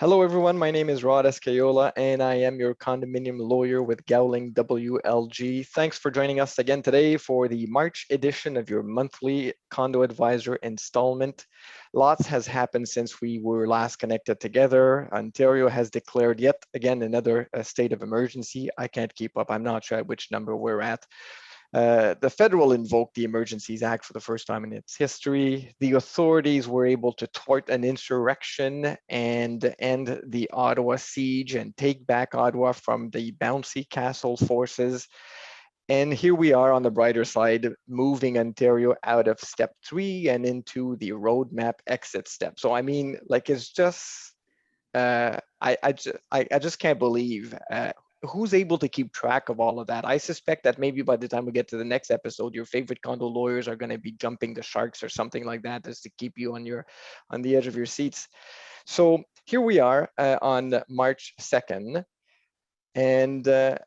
Hello, everyone. My name is Rod Escayola, and I am your condominium lawyer with Gowling WLG. Thanks for joining us again today for the March edition of your monthly Condo Advisor installment. Lots has happened since we were last connected together. Ontario has declared yet again another state of emergency. I can't keep up. I'm not sure at which number we're at. The federal invoked the Emergencies Act for the first time in its history. The authorities were able to thwart an insurrection and end the Ottawa siege and take back Ottawa from the bouncy castle forces. And here we are on the brighter side, moving Ontario out of step 3 and into the roadmap exit step. So I mean, like it's just I just can't believe who's able to keep track of all of that. I suspect that maybe by the time we get to the next episode, your favorite condo lawyers are going to be jumping the sharks or something like that, just to keep you on the edge of your seats. So here we are on March 2nd, and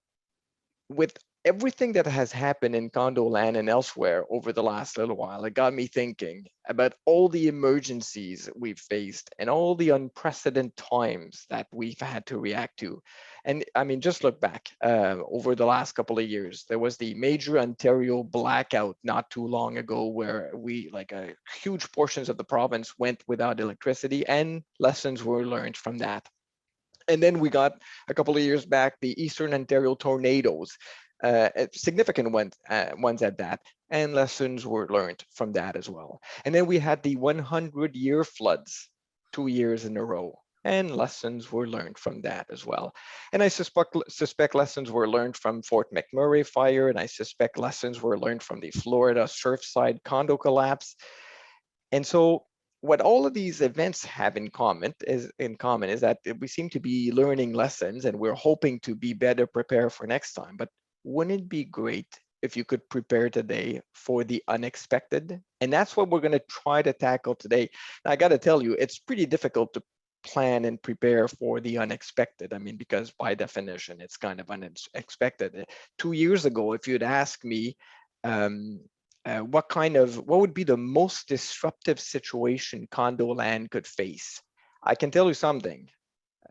with everything that has happened in condo land and elsewhere over the last little while, it got me thinking about all the emergencies we've faced and all the unprecedented times that we've had to react to. And I mean, just look back over the last couple of years. There was the major Ontario blackout not too long ago, where huge portions of the province went without electricity, and lessons were learned from that. And then we got a couple of years back the Eastern Ontario tornadoes, significant ones at that, and lessons were learned from that as well. And then we had the 100-year floods 2 years in a row, and lessons were learned from that as well. And I suspect lessons were learned from Fort McMurray fire, and I suspect lessons were learned from the Florida Surfside condo collapse. And so what all of these events have in common is that we seem to be learning lessons, and we're hoping to be better prepared for next time. But wouldn't it be great if you could prepare today for the unexpected? And that's what we're going to try to tackle today. Now, I got to tell you, it's pretty difficult to plan and prepare for the unexpected. I mean, because by definition, it's kind of unexpected. 2 years ago, if you'd asked me, what would be the most disruptive situation condo land could face? I can tell you something.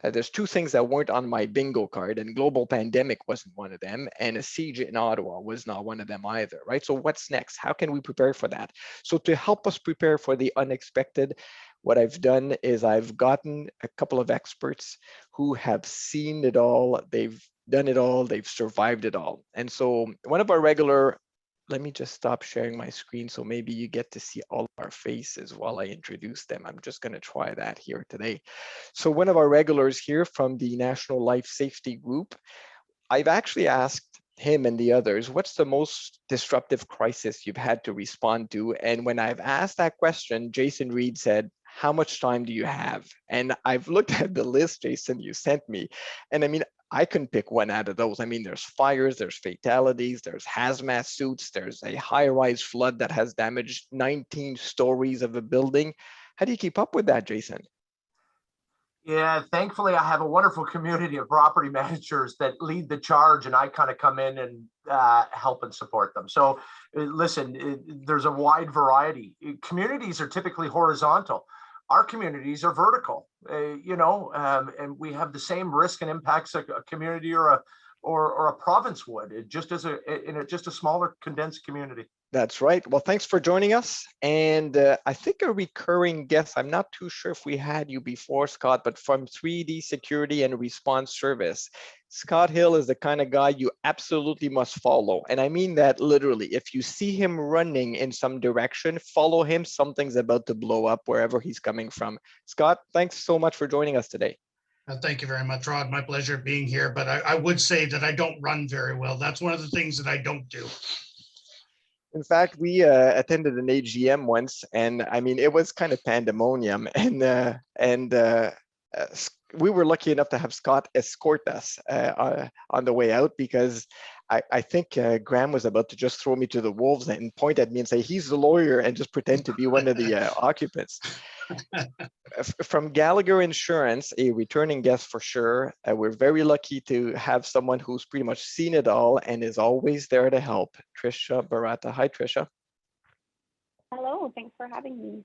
There's two things that weren't on my bingo card, and global pandemic wasn't one of them, and a siege in Ottawa was not one of them either, right? So what's next? How can we prepare for that? So to help us prepare for the unexpected, what I've done is I've gotten a couple of experts who have seen it all, they've done it all, they've survived it all. And so one of our regular, let me just stop sharing my screen so maybe you get to see all of our faces while I introduce them. I'm just going to try that here today. So one of our regulars here from the National Life Safety Group, I've actually asked him and the others, what's the most disruptive crisis you've had to respond to? And when I've asked that question, Jason Reed said, how much time do you have? And I've looked at the list, Jason, you sent me. And I mean, I couldn't pick one out of those. I mean, there's fires, there's fatalities, there's hazmat suits, there's a high-rise flood that has damaged 19 stories of a building. How do you keep up with that, Jason? Yeah, thankfully, I have a wonderful community of property managers that lead the charge, and I kind of come in and help and support them. So, listen, there's a wide variety. Communities are typically horizontal. Our communities are vertical, and we have the same risk and impacts a community or a province would, just as just a smaller condensed community. That's right. Well, thanks for joining us. And I think a recurring guest, I'm not too sure if we had you before, Scott, but from 3D Security and Response Service. Scott Hill is the kind of guy you absolutely must follow. And I mean that literally. If you see him running in some direction, follow him. Something's about to blow up wherever he's coming from. Scott, thanks so much for joining us today. Thank you very much, Rod. My pleasure being here. But I would say that I don't run very well. That's one of the things that I don't do. In fact, we attended an AGM once, and I mean, it was kind of pandemonium. And we were lucky enough to have Scott escort us on the way out, because I think Graham was about to just throw me to the wolves and point at me and say, he's the lawyer, and just pretend to be one of the occupants. From Gallagher Insurance, a returning guest for sure. We're very lucky to have someone who's pretty much seen it all and is always there to help. Trisha Barata. Hi, Trisha. Hello, thanks for having me.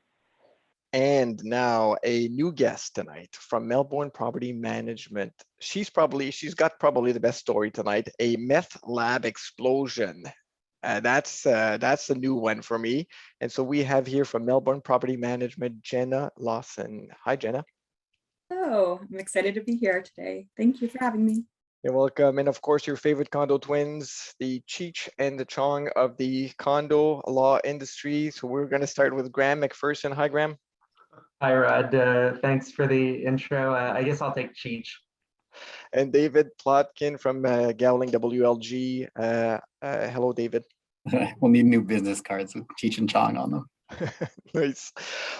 And now a new guest tonight from Melbourne Property Management. She's got probably the best story tonight, a meth lab explosion. That's a new one for me. And so we have here from Melbourne Property Management, Jenna Lawson. Hi, Jenna. Oh, I'm excited to be here today. Thank you for having me. You're welcome. And of course, your favorite condo twins, the Cheech and the Chong of the condo law industry. So we're going to start with Graham McPherson. Hi, Graham. Hi, Rod. Thanks for the intro. I guess I'll take Cheech. And David Plotkin from Gowling WLG. Hello, David. We'll need new business cards with Cheech and Chong on them. Nice.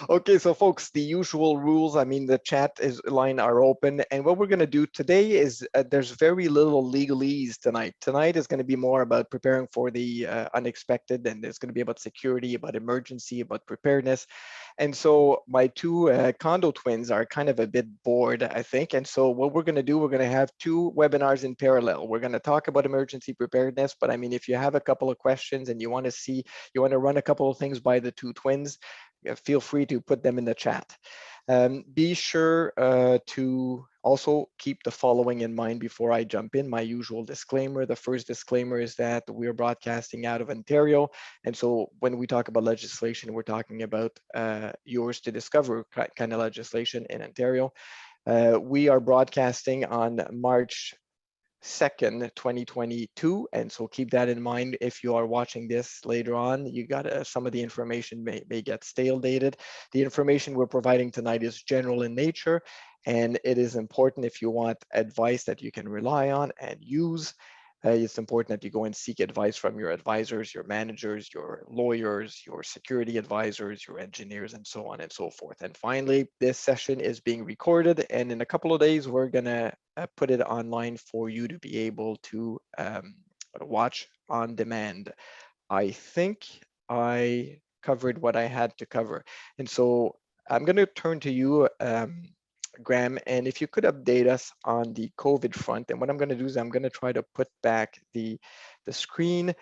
Okay, so folks, the usual rules. I mean, the chat line are open, and what we're going to do today is there's very little legalese tonight. Tonight is going to be more about preparing for the unexpected, and it's going to be about security, about emergency, about preparedness. And so my two condo twins are kind of a bit bored, I think. And so what we're going to do, we're going to have two webinars in parallel. We're going to talk about emergency preparedness, but I mean, if you have a couple of questions and you want to run a couple of things by the two twins, feel free to put them in the chat. Be sure to also keep the following in mind before I jump in. My usual disclaimer. The first disclaimer is that we're broadcasting out of Ontario. And so when we talk about legislation, we're talking about yours to discover kind of legislation in Ontario. We are broadcasting on March 2nd, 2022. And so keep that in mind. If you are watching this later on, you got some of the information may get stale dated. The information we're providing tonight is general in nature, and it is important if you want advice that you can rely on and use. It's important that you go and seek advice from your advisors, your managers, your lawyers, your security advisors, your engineers, and so on and so forth. And finally, this session is being recorded, and in a couple of days, we're gonna put it online for you to be able to watch on demand. I think I covered what I had to cover. And so I'm gonna turn to you, Graham, and if you could update us on the COVID front. And what I'm going to do is I'm going to try to put back the screen.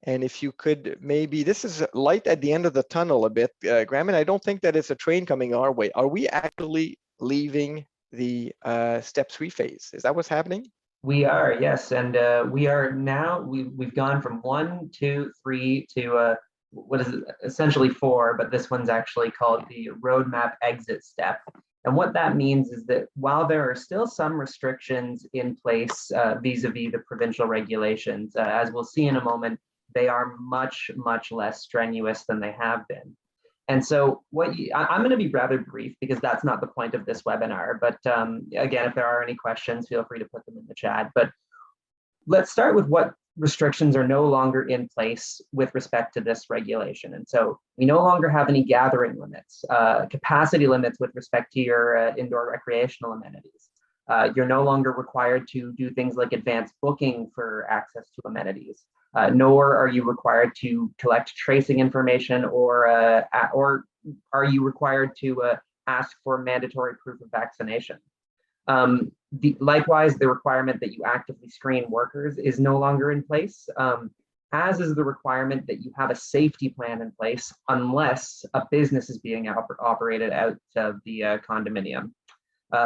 And if you could maybe, this is light at the end of the tunnel a bit, Graham, and I don't think that it's a train coming our way. Are we actually leaving the step 3 phase? Is that what's happening? We are, yes. And we are now, we've gone from 1, 2, 3 to what is it, essentially 4, but this one's actually called the roadmap exit step. And what that means is that while there are still some restrictions in place vis-a-vis the provincial regulations, as we'll see in a moment, they are much, much less strenuous than they have been. And so I'm going to be rather brief because that's not the point of this webinar. But again, if there are any questions, feel free to put them in the chat. But let's start with what restrictions are no longer in place with respect to this regulation. And so we no longer have any gathering limits, capacity limits with respect to your indoor recreational amenities. You're no longer required to do things like advanced booking for access to amenities, nor are you required to collect tracing information or are you required to ask for mandatory proof of vaccination. Likewise, the requirement that you actively screen workers is no longer in place, as is the requirement that you have a safety plan in place unless a business is being operated out of the condominium.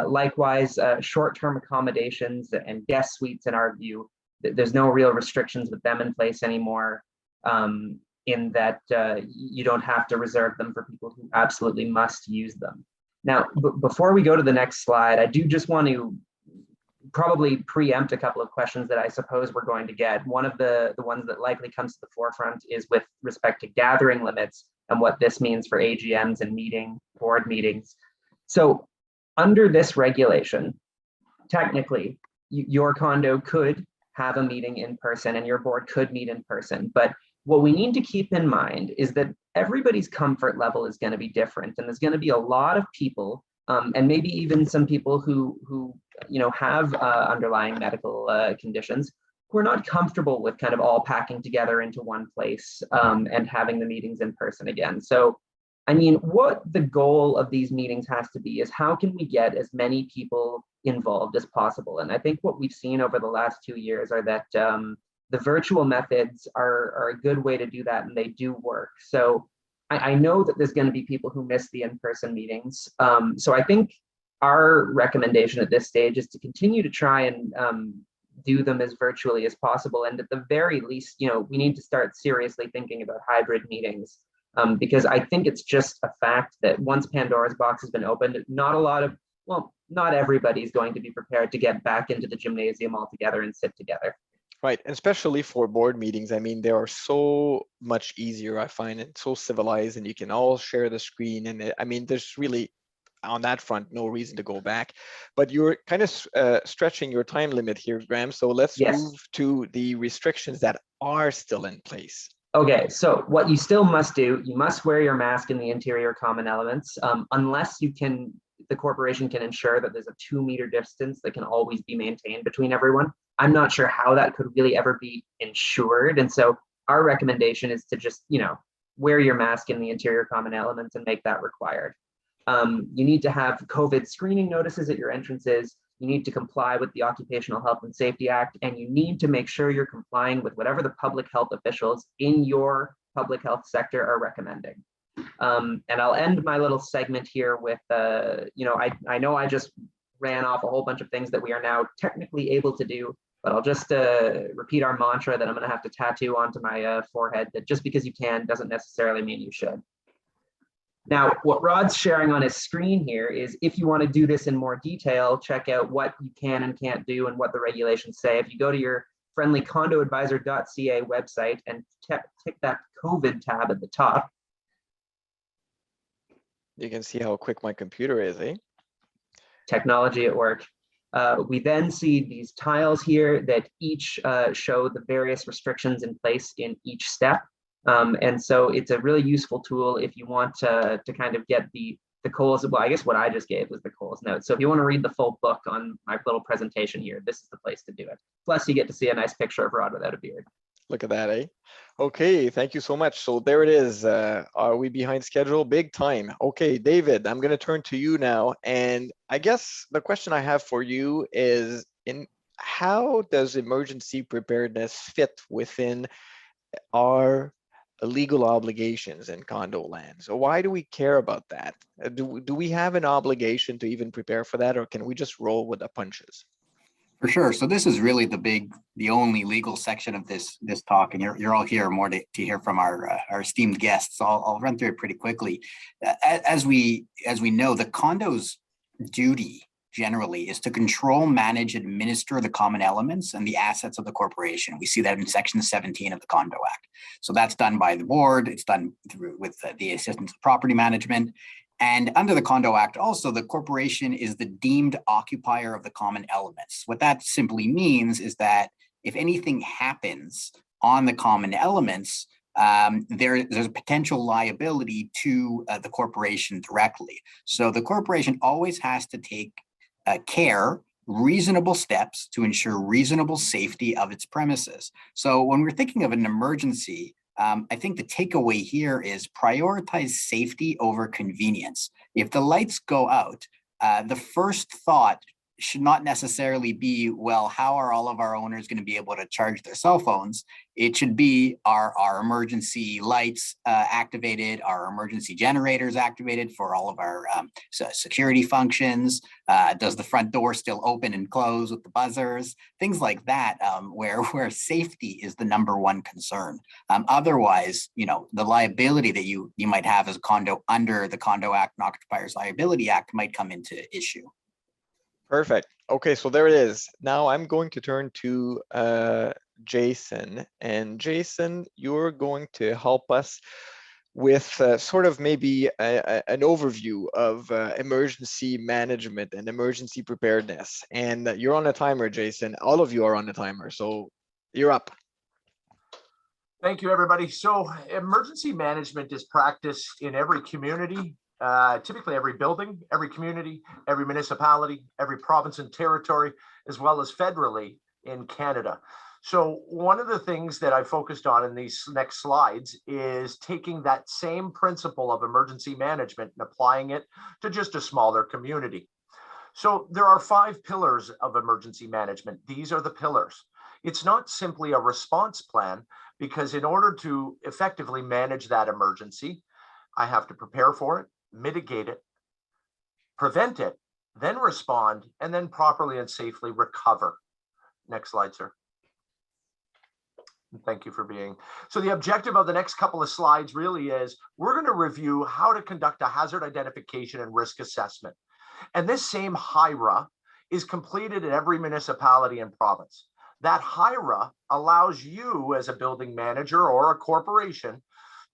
Likewise, short-term accommodations and guest suites, in our view, there's no real restrictions with them in place anymore, in that you don't have to reserve them for people who absolutely must use them. Now, before we go to the next slide, I do just want to probably preempt a couple of questions that I suppose we're going to get. One of the ones that likely comes to the forefront is with respect to gathering limits and what this means for AGMs and board meetings. So under this regulation, technically, your condo could have a meeting in person and your board could meet in person. But what we need to keep in mind is that everybody's comfort level is going to be different, and there's going to be a lot of people, and maybe even some people who have underlying medical conditions who are not comfortable with kind of all packing together into one place and having the meetings in person again. So, I mean, what the goal of these meetings has to be is how can we get as many people involved as possible? And I think what we've seen over the last 2 years are that the virtual methods are a good way to do that, and they do work. So I know that there's going to be people who miss the in-person meetings. So I think our recommendation at this stage is to continue to try and do them as virtually as possible. And at the very least, we need to start seriously thinking about hybrid meetings, because I think it's just a fact that once Pandora's box has been opened, not everybody's going to be prepared to get back into the gymnasium altogether and sit together. Right, and especially for board meetings. I mean, they are so much easier, I find it so civilized, and you can all share the screen. And I mean, there's really on that front no reason to go back. But you're kind of stretching your time limit here, Graham. So let's move to the restrictions that are still in place. Okay, so what you still must do, you must wear your mask in the interior common elements, unless the corporation can ensure that there's a 2-meter distance that can always be maintained between everyone. I'm not sure how that could really ever be ensured. And so our recommendation is to just, wear your mask in the interior common elements and make that required. You need to have COVID screening notices at your entrances. You need to comply with the Occupational Health and Safety Act, and you need to make sure you're complying with whatever the public health officials in your public health sector are recommending. And I'll end my little segment here with, I know I just ran off a whole bunch of things that we are now technically able to do, but I'll just repeat our mantra that I'm going to have to tattoo onto my forehead, that just because you can doesn't necessarily mean you should. Now, what Rod's sharing on his screen here is, if you want to do this in more detail, check out what you can and can't do and what the regulations say. If you go to your friendly condoadvisor.ca website and tick that COVID tab at the top, you can see how quick my computer is, eh? Technology at work. We then see these tiles here that each show the various restrictions in place in each step. And so it's a really useful tool if you want to kind of get the Coles. Well, I guess what I just gave was the Coles note. So if you want to read the full book on my little presentation here, this is the place to do it. Plus you get to see a nice picture of Rod without a beard. Look at that, eh? Okay, thank you so much. So there it is. Are we behind schedule? Big time. Okay, David, I'm going to turn to you now. And I guess the question I have for you is, how does emergency preparedness fit within our legal obligations in condo land? So why do we care about that? Do we have an obligation to even prepare for that, or can we just roll with the punches? For sure. So this is really the only legal section of this talk, and you're all here more to hear from our esteemed guests. So I'll run through it pretty quickly. As we know, the condo's duty generally is to control, manage, administer the common elements and the assets of the corporation. We see that in Section 17 of the Condo Act. So that's done by the board. It's done with the assistance of property management. And under the Condo Act, also, the corporation is the deemed occupier of the common elements. What that simply means is that if anything happens on the common elements, there's a potential liability to the corporation directly. So the corporation always has to take reasonable steps to ensure reasonable safety of its premises. So when we're thinking of an emergency, I think the takeaway here is prioritize safety over convenience. If the lights go out, the first thought should not necessarily be, well, how are all of our owners going to be able to charge their cell phones? It should be, our emergency lights activated, our emergency generators activated for all of our security functions? Does the front door still open and close with the buzzers? Things like that, where safety is the number one concern. Otherwise, the liability that you might have as a condo under the Condo Act and Occupiers Liability Act might come into issue. Perfect. Okay, so there it is. Now I'm going to turn to Jason. And Jason, you're going to help us with sort of maybe an overview of emergency management and emergency preparedness. And you're on a timer, Jason. All of you are on a timer, so you're up. Thank you, everybody. So emergency management is practiced in every community. Typically every building, every community, every municipality, every province and territory, as well as federally in Canada. So one of the things that I focused on in these next slides is taking that same principle of emergency management and applying it to just a smaller community. So there are 5 pillars of emergency management. These are the pillars. It's not simply a response plan, because in order to effectively manage that emergency, I have to prepare for it, mitigate it, prevent it, then respond, and then properly and safely recover. Next slide, sir. Thank you for being. So the objective of the next couple of slides really is we're going to review how to conduct a hazard identification and risk assessment. And this same HIRA is completed in every municipality and province. That HIRA allows you as a building manager or a corporation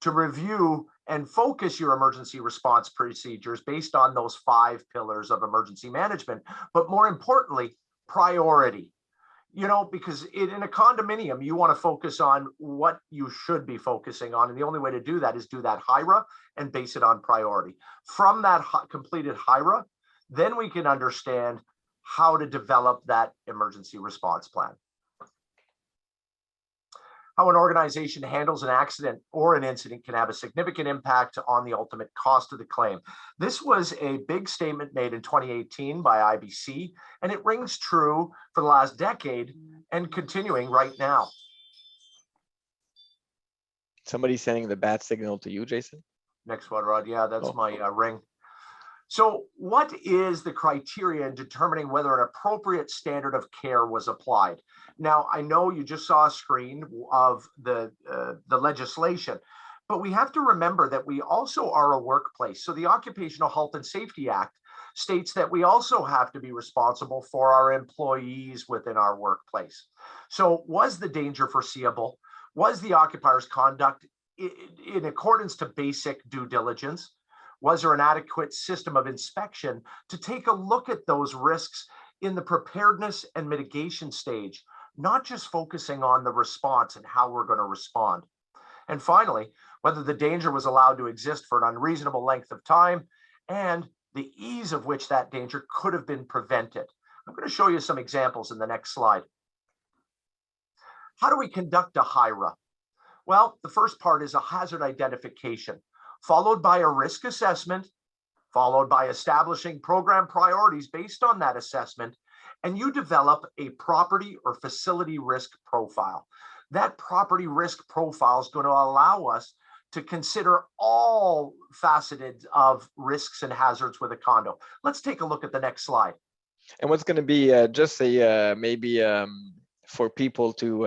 to review and focus your emergency response procedures based on those 5 pillars of emergency management, but more importantly, priority. You know, because in a condominium, you want to focus on what you should be focusing on. And the only way to do that is do that HIRA and base it on priority. From that completed HIRA, then we can understand how to develop that emergency response plan. How an organization handles an accident or an incident can have a significant impact on the ultimate cost of the claim. This was a big statement made in 2018 by IBC, and it rings true for the last decade and continuing right now. Somebody's sending the bat signal to you, Jason. Next one, Rod. Yeah, that's Oh. my ring. So what is the criteria in determining whether an appropriate standard of care was applied? Now, I know you just saw a screen of the legislation, but we have to remember that we also are a workplace. So the Occupational Health and Safety Act states that we also have to be responsible for our employees within our workplace. So was the danger foreseeable? Was the occupier's conduct in accordance to basic due diligence? Was there an adequate system of inspection to take a look at those risks in the preparedness and mitigation stage, not just focusing on the response and how we're going to respond? And finally, whether the danger was allowed to exist for an unreasonable length of time and the ease of which that danger could have been prevented. I'm going to show you some examples in the next slide. How do we conduct a HIRA? Well, the first part is a hazard identification, followed by a risk assessment, followed by establishing program priorities based on that assessment, and you develop a property or facility risk profile. That property risk profile is going to allow us to consider all faceted of risks and hazards with a condo. Let's take a look at the next slide. And what's going to be just a maybe for people to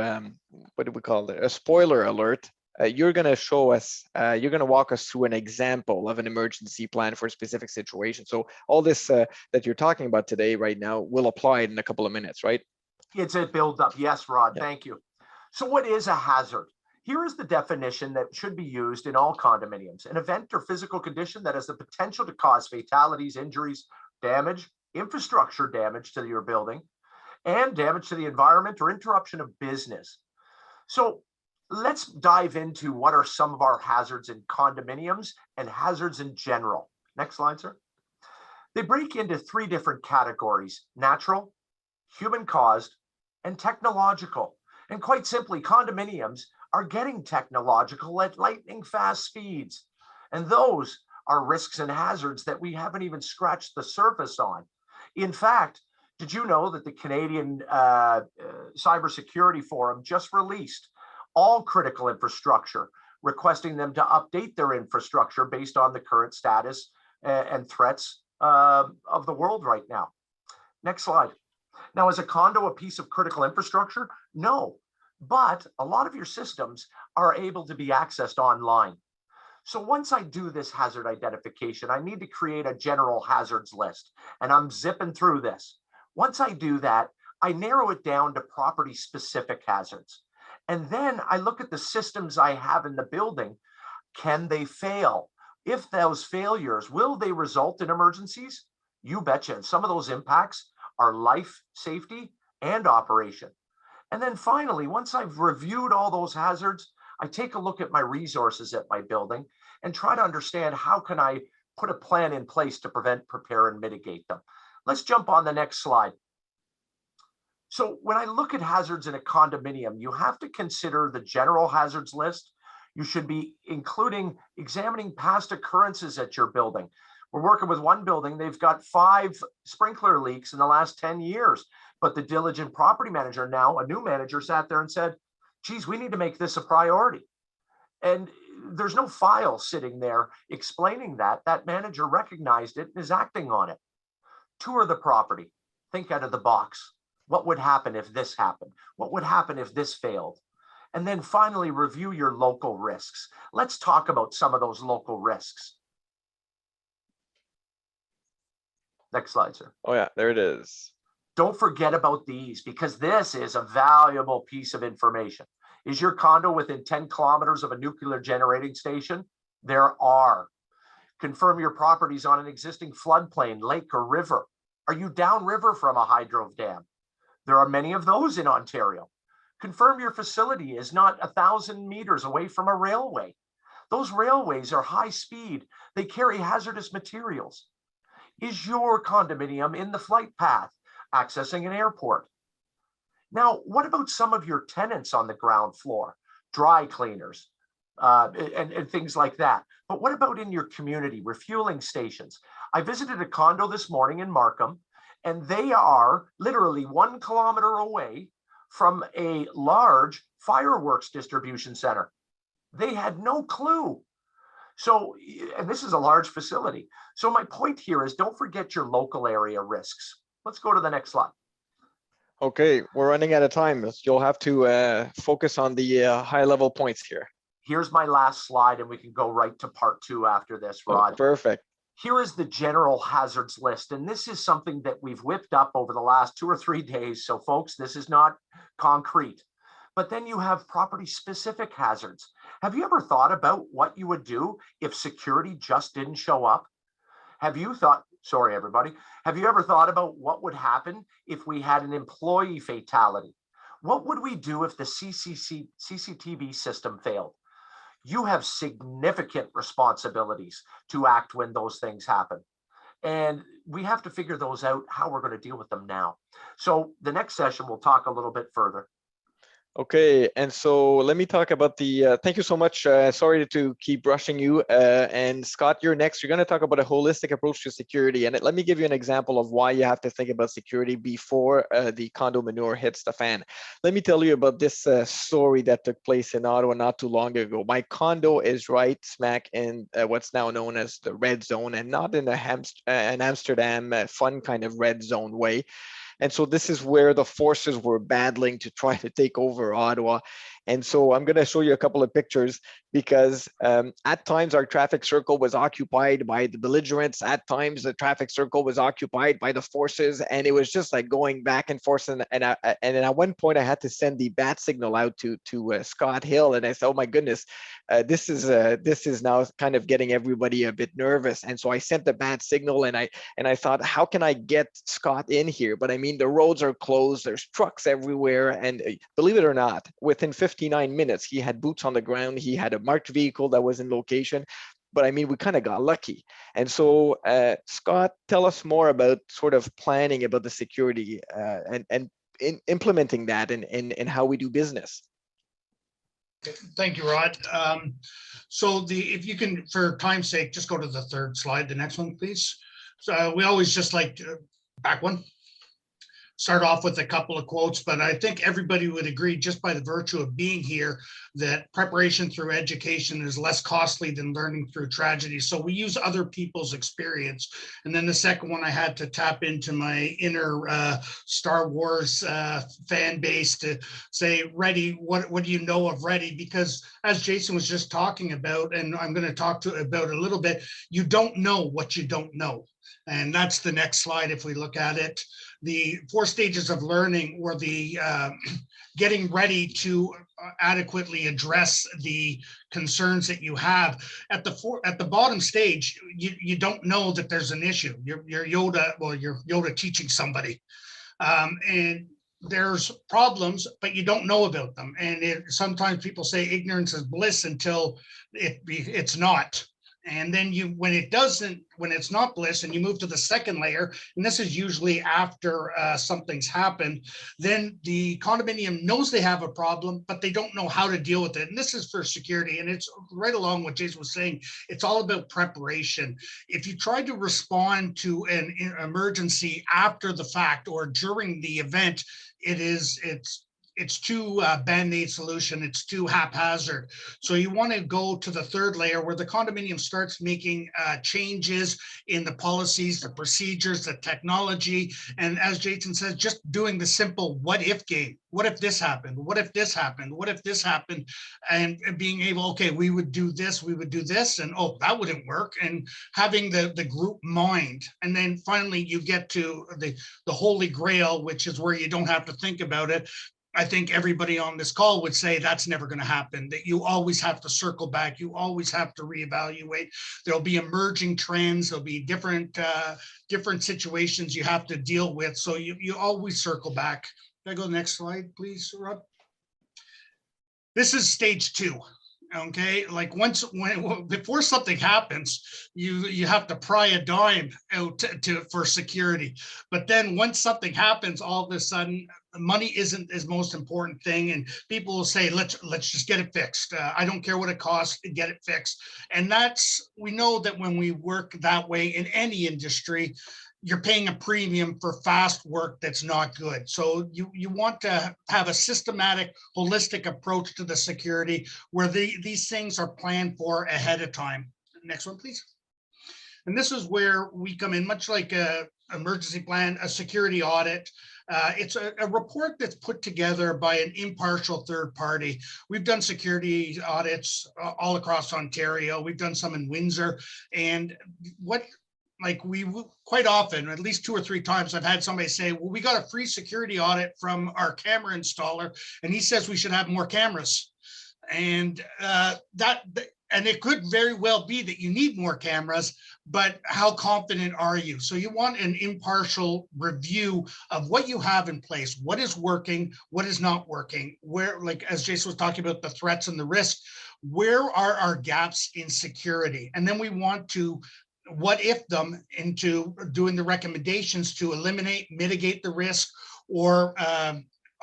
what do we call it? A spoiler alert. You're going to show us, you're going to walk us through an example of an emergency plan for a specific situation. So all this that you're talking about today, right now, will apply in a couple of minutes, right? It's a build up. Yes, Rod, Yeah. Thank you. So what is a hazard? Here is the definition that should be used in all condominiums: an event or physical condition that has the potential to cause fatalities, injuries, damage, infrastructure damage to your building, and damage to the environment or interruption of business. So let's dive into what are some of our hazards in condominiums and hazards in general. Next slide, sir. They break into 3 different categories: natural, human caused, and technological. And quite simply, condominiums are getting technological at lightning fast speeds. And those are risks and hazards that we haven't even scratched the surface on. In fact, did you know that the Canadian Cybersecurity Forum just released all critical infrastructure, requesting them to update their infrastructure based on the current status and threats of the world right now? Next slide. Now, is a condo a piece of critical infrastructure? No, but a lot of your systems are able to be accessed online. So once I do this hazard identification, I need to create a general hazards list, and I'm zipping through this. Once I do that, I narrow it down to property specific hazards. And then I look at the systems I have in the building. Can they fail? If those failures, will they result in emergencies? You betcha. And some of those impacts are life, safety, and operation. And then finally, once I've reviewed all those hazards, I take a look at my resources at my building and try to understand how can I put a plan in place to prevent, prepare, and mitigate them. Let's jump on the next slide. So when I look at hazards in a condominium, you have to consider the general hazards list. You should be including examining past occurrences at your building. We're working with one building, they've got 5 sprinkler leaks in the last 10 years, but the diligent property manager, now a new manager, sat there and said, geez, we need to make this a priority. And there's no file sitting there explaining that. That manager recognized it and is acting on it. Tour the property. Think out of the box. What would happen if this happened? What would happen if this failed? And then finally, review your local risks. Let's talk about some of those local risks. Next slide, sir. Oh yeah, there it is. Don't forget about these, because this is a valuable piece of information. Is your condo within 10 kilometers of a nuclear generating station? There are. Confirm your property's on an existing floodplain, lake, or river. Are you downriver from a hydro dam? There are many of those in Ontario. Confirm your facility is not 1,000 meters away from a railway. Those railways are high speed. They carry hazardous materials. Is your condominium in the flight path, accessing an airport? Now, what about some of your tenants on the ground floor, dry cleaners, and things like that? But what about in your community, refueling stations? I visited a condo this morning in Markham, and they are literally 1 kilometer away from a large fireworks distribution center. They had no clue. So, and this is a large facility. So my point here is, don't forget your local area risks. Let's go to the next slide. Okay, we're running out of time. You'll have to focus on the high level points here. Here's my last slide, and we can go right to part 2 after this, Rod. Oh, perfect. Here is the general hazards list. And this is something that we've whipped up over the last 2 or 3 days. So folks, this is not concrete. But then you have property specific hazards. Have you ever thought about what you would do if security just didn't show up? Have you thought, sorry, everybody, have you ever thought about what would happen if we had an employee fatality? What would we do if the CCTV system failed? You have significant responsibilities to act when those things happen. And we have to figure those out, how we're going to deal with them now. So the next session, we'll talk a little bit further. Okay, and so let me talk about the, thank you so much. Sorry to keep rushing you. And Scott, you're next. You're going to talk about a holistic approach to security. And let me give you an example of why you have to think about security before the condo manure hits the fan. Let me tell you about this story that took place in Ottawa not too long ago. My condo is right smack in what's now known as the red zone, and not in an Amsterdam fun kind of red zone way. And so this is where the forces were battling to try to take over Ottawa. And so I'm going to show you a couple of pictures, because at times our traffic circle was occupied by the belligerents. At times the traffic circle was occupied by the forces, and it was just like going back and forth. And then at one point I had to send the bat signal out to Scott Hill, and I said, "Oh my goodness, this is now kind of getting everybody a bit nervous." And so I sent the bat signal, and I thought, how can I get Scott in here? But I mean, the roads are closed. There's trucks everywhere, and believe it or not, within 59 minutes, he had boots on the ground. He had a marked vehicle that was in location. But I mean, we kind of got lucky. And so, Scott, tell us more about sort of planning about the security and implementing that in how we do business. Thank you, Rod. So if you can, for time's sake, just go to the third slide, the next one, please. So we always just like to, back one. Start off with a couple of quotes, but I think everybody would agree, just by the virtue of being here, that preparation through education is less costly than learning through tragedy. So we use other people's experience. And then the second one, I had to tap into my inner Star Wars fan base to say, Ready, what do you know of Ready? Because as Jason was just talking about, and I'm going to talk about a little bit, you don't know what you don't know. And that's the next slide. If we look at it, the 4 stages of learning, or the getting ready to adequately address the concerns that you have. At the bottom stage, you don't know that there's an issue. You're Yoda teaching somebody, and there's problems, but you don't know about them. And sometimes people say ignorance is bliss until it's not. And then when it's not bliss, and you move to the second layer, and this is usually after something's happened, then the condominium knows they have a problem, but they don't know how to deal with it. And this is for security, and it's right along what Jason was saying. It's all about preparation. If you try to respond to an emergency after the fact or during the event, it's it's too Band-Aid solution, it's too haphazard. So you want to go to the third layer where the condominium starts making changes in the policies, the procedures, the technology. And as Jason says, just doing the simple what if game. What if this happened? What if this happened? What if this happened? And being able, okay, we would do this, and oh, that wouldn't work. And having the group mind. And then finally you get to the holy grail, which is where you don't have to think about it. I think everybody on this call would say that's never going to happen, that you always have to circle back. You always have to reevaluate. There'll be emerging trends. There'll be different situations you have to deal with. So you always circle back. Can I go to the next slide, please, Rob? This is stage 2. Okay, like before something happens, you have to pry a dime out for security. But then once something happens, all of a sudden, money isn't the most important thing, and people will say, let's just get it fixed. I don't care what it costs to get it fixed. And we know that when we work that way in any industry, you're paying a premium for fast work that's not good. So you want to have a systematic, holistic approach to the security where these things are planned for ahead of time. Next one, please. And this is where we come in, much like a emergency plan, a security audit. It's a report that's put together by an impartial third party. We've done security audits all across Ontario. We've done some in Windsor. And we quite often, at least 2 or 3 times, I've had somebody say, well, we got a free security audit from our camera installer, and he says we should have more cameras. And and it could very well be that you need more cameras, but how confident are you? So you want an impartial review of what you have in place, what is working, what is not working, where, like as Jason was talking about the threats and the risk, where are our gaps in security? And then we want to what if them into doing the recommendations to eliminate, mitigate the risk, or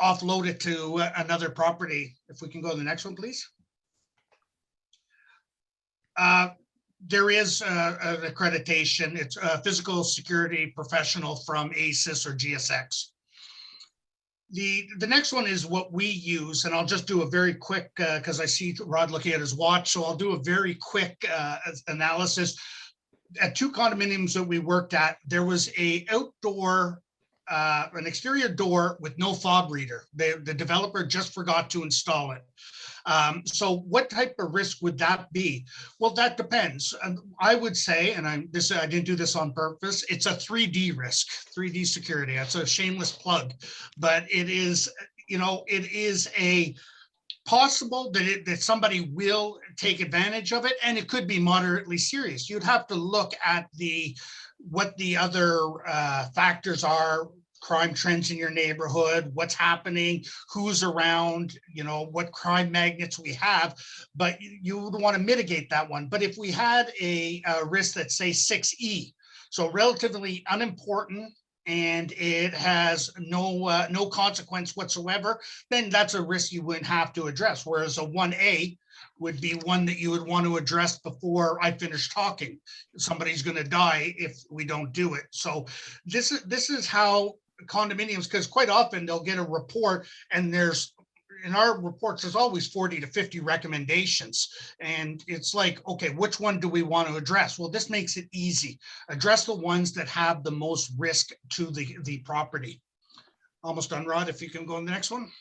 offload it to another property. If we can go to the next one, please. There is an accreditation. It's a physical security professional from ASIS or GSX. The next one is what we use, and I'll just do a very quick, because I see Rod looking at his watch, so I'll do a very quick analysis. At 2 condominiums that we worked at, there was an exterior door with no fob reader. The developer just forgot to install it. So what type of risk would that be? Well, that depends. I would say, and I didn't do this on purpose, it's a 3D risk, 3D security. That's a shameless plug, but it is, it is a possible that somebody will take advantage of it, and it could be moderately serious. You'd have to look at what the other factors are, crime trends in your neighborhood, what's happening, who's around, what crime magnets we have, but you would want to mitigate that one. But if we had a risk that say 6E, so relatively unimportant, and it has no consequence whatsoever, then that's a risk you wouldn't have to address. Whereas a 1A would be one that you would want to address before I finish talking. Somebody's going to die if we don't do it. So this is how condominiums, because quite often they'll get a report, and in our reports, there's always 40 to 50 recommendations. And it's like, okay, which one do we want to address? Well, this makes it easy. Address the ones that have the most risk to the property. Almost done, Rod, if you can go on the next one.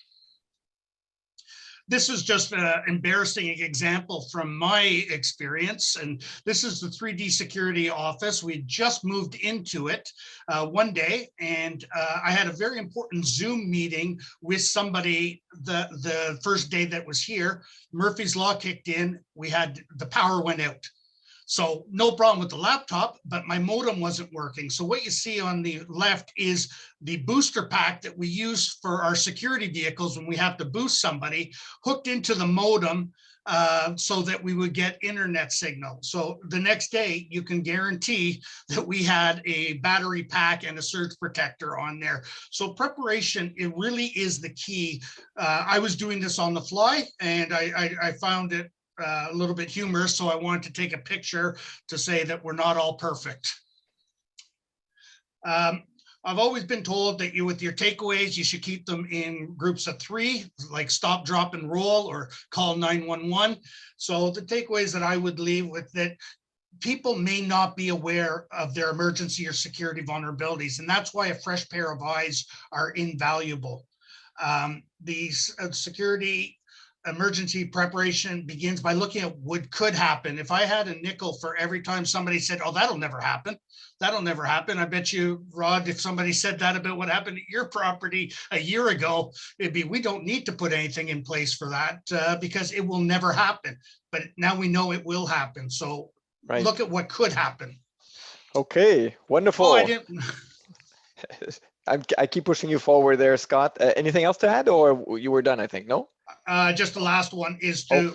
This is just an embarrassing example from my experience. And this is the 3D security office. We just moved into it one day, and I had a very important Zoom meeting with somebody the first day that was here. Murphy's Law kicked in. The power went out. So no problem with the laptop, but my modem wasn't working. So what you see on the left is the booster pack that we use for our security vehicles when we have to boost somebody, hooked into the modem so that we would get internet signal. So the next day, you can guarantee that we had a battery pack and a surge protector on there. So preparation, it really is the key. I was doing this on the fly, and I found it a little bit humorous, so I wanted to take a picture to say that we're not all perfect. I've always been told that you, with your takeaways, you should keep them in groups of 3, like stop, drop, and roll, or call 911. So the takeaways that I would leave with that, people may not be aware of their emergency or security vulnerabilities, and that's why a fresh pair of eyes are invaluable. These security emergency preparation begins by looking at what could happen. If I had a nickel for every time somebody said, oh, that'll never happen, that'll never happen. I bet you, Rod, if somebody said that about what happened at your property a year ago, it'd be, we don't need to put anything in place for that because it will never happen. But now we know it will happen. So Right. look at what could happen. Okay, wonderful. Oh, I didn't. I keep pushing you forward there, Scott. Anything else to add, or you were done, I think, no? Just the last one is to,